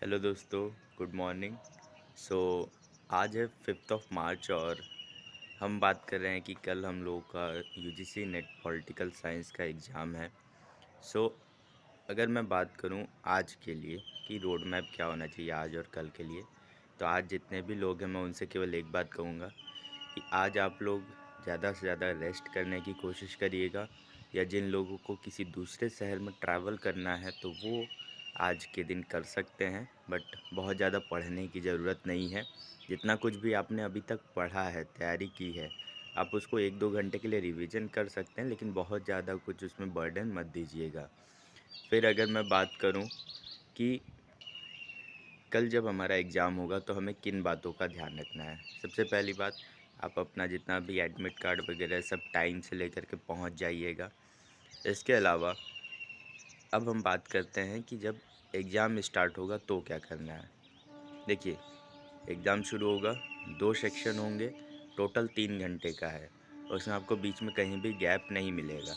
Hello दोस्तों, good morning. सो आज है 5 मार्च और हम बात कर रहे हैं कि कल हम लोगों का यूजीसी नेट पॉलिटिकल साइंस का एग्ज़ाम है। सो अगर मैं बात करूं आज के लिए कि रोड मैप क्या होना चाहिए आज और कल के लिए, तो आज जितने भी लोग हैं मैं उनसे केवल एक बात कहूँगा कि आज आप लोग ज़्यादा से ज़्यादा रेस्ट करने की कोशिश करिएगा, या जिन लोगों को किसी दूसरे शहर में ट्रैवल करना है तो वो आज के दिन कर सकते हैं। बट बहुत ज़्यादा पढ़ने की ज़रूरत नहीं है। जितना कुछ भी आपने अभी तक पढ़ा है, तैयारी की है, आप उसको 1-2 घंटे के लिए रिवीजन कर सकते हैं, लेकिन बहुत ज़्यादा कुछ उसमें बर्डन मत दीजिएगा। फिर अगर मैं बात करूं कि कल जब हमारा एग्ज़ाम होगा तो हमें किन बातों का ध्यान रखना है। सबसे पहली बात, आप अपना जितना भी एडमिट कार्ड वगैरह सब टाइम से लेकर के पहुंच जाइएगा। इसके अलावा अब हम बात करते हैं कि जब एग्ज़ाम स्टार्ट होगा तो क्या करना है। देखिए, एग्ज़ाम शुरू होगा, 2 सेक्शन होंगे, टोटल 3 घंटे का है। उसमें आपको बीच में कहीं भी गैप नहीं मिलेगा।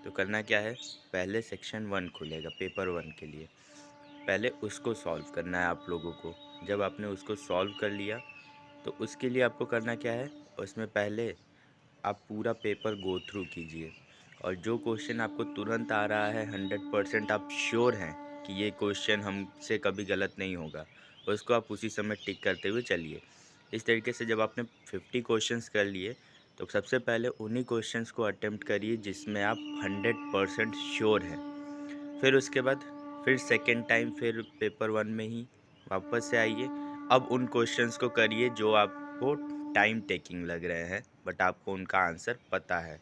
तो करना क्या है, पहले सेक्शन 1 खुलेगा पेपर 1 के लिए। पहले उसको सॉल्व करना है आप लोगों को। जब आपने उसको सॉल्व कर लिया तो उसके लिए आपको करना क्या है, उसमें पहले आप पूरा पेपर गो थ्रू कीजिए, और जो क्वेश्चन आपको तुरंत आ रहा है, 100% आप श्योर हैं कि ये क्वेश्चन हमसे कभी गलत नहीं होगा, उसको आप उसी समय टिक करते हुए चलिए। इस तरीके से जब आपने 50 क्वेश्चंस कर लिए तो सबसे पहले उन्हीं क्वेश्चंस को अटेम्प्ट करिए जिसमें आप 100% श्योर हैं। फिर उसके बाद फिर सेकेंड टाइम फिर पेपर 1 में ही वापस से आइए। अब उन क्वेश्चंस को करिए जो आपको टाइम टेकिंग लग रहे हैं, बट आपको उनका आंसर पता है।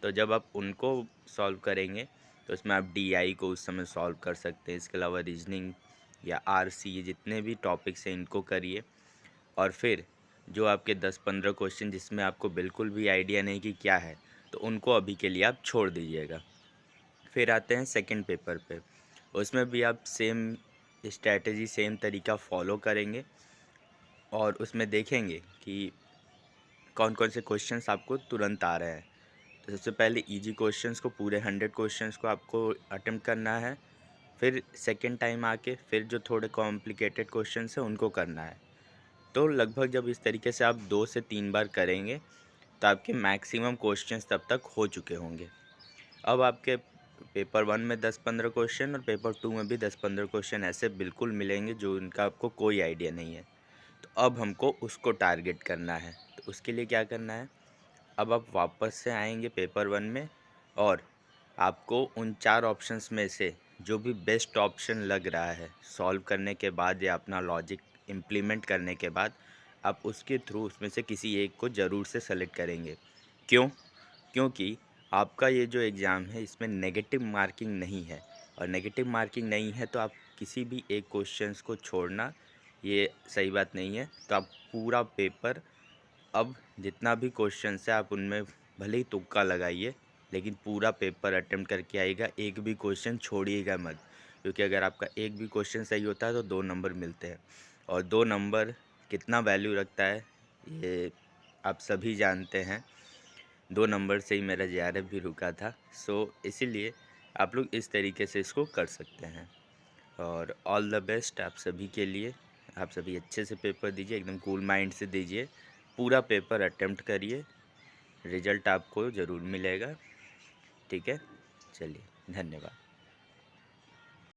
तो जब आप उनको सॉल्व करेंगे तो इसमें आप डीआई को उस समय सॉल्व कर सकते हैं। इसके अलावा रीजनिंग या आरसी, ये जितने भी टॉपिक्स हैं इनको करिए। और फिर जो आपके 10-15 क्वेश्चन जिसमें आपको बिल्कुल भी आइडिया नहीं कि क्या है, तो उनको अभी के लिए आप छोड़ दीजिएगा। फिर आते हैं सेकंड पेपर पे। उसमें भी आप सेम स्ट्रैटेजी, सेम तरीका फॉलो करेंगे और उसमें देखेंगे कि कौन कौन से क्वेश्चंस आपको तुरंत आ रहे हैं। तो सबसे पहले इजी क्वेश्चंस को, पूरे 100 क्वेश्चंस को आपको अटेम्प्ट करना है। फिर सेकंड टाइम आके फिर जो थोड़े कॉम्प्लिकेटेड क्वेश्चंस हैं उनको करना है। तो लगभग जब इस तरीके से आप 2 से 3 बार करेंगे तो आपके मैक्सिमम क्वेश्चंस तब तक हो चुके होंगे। अब आपके पेपर 1 में 10-15 क्वेश्चन और पेपर 2 में भी 10-15 क्वेश्चन ऐसे बिल्कुल मिलेंगे जो उनका आपको कोई आइडिया नहीं है। तो अब हमको उसको टारगेट करना है। तो उसके लिए क्या करना है, अब आप वापस से आएंगे पेपर 1 में, और आपको उन 4 ऑप्शंस में से जो भी बेस्ट ऑप्शन लग रहा है सॉल्व करने के बाद या अपना लॉजिक इम्प्लीमेंट करने के बाद, आप उसके थ्रू उसमें से किसी एक को ज़रूर से सेलेक्ट करेंगे। क्यों? क्योंकि आपका ये जो एग्ज़ाम है इसमें नेगेटिव मार्किंग नहीं है, और नेगेटिव मार्किंग नहीं है तो आप किसी भी एक क्वेश्चंस को छोड़ना ये सही बात नहीं है। तो आप पूरा पेपर, अब जितना भी क्वेश्चंस है आप उनमें भले ही तुक्का लगाइए, लेकिन पूरा पेपर अटेम्प्ट करके आइएगा, एक भी क्वेश्चन छोड़िएगा मत। क्योंकि अगर आपका एक भी क्वेश्चन सही होता है तो 2 नंबर मिलते हैं, और 2 नंबर कितना वैल्यू रखता है ये आप सभी जानते हैं। 2 नंबर से ही मेरा जेआरएफ भी रुका था। सो इसीलिए आप लोग इस तरीके से इसको कर सकते हैं, और ऑल द बेस्ट आप सभी के लिए। आप सभी अच्छे से पेपर दीजिए, एकदम कूल माइंड से दीजिए, पूरा पेपर अटेम्प्ट करिए, रिजल्ट आपको ज़रूर मिलेगा। ठीक है, चलिए, धन्यवाद।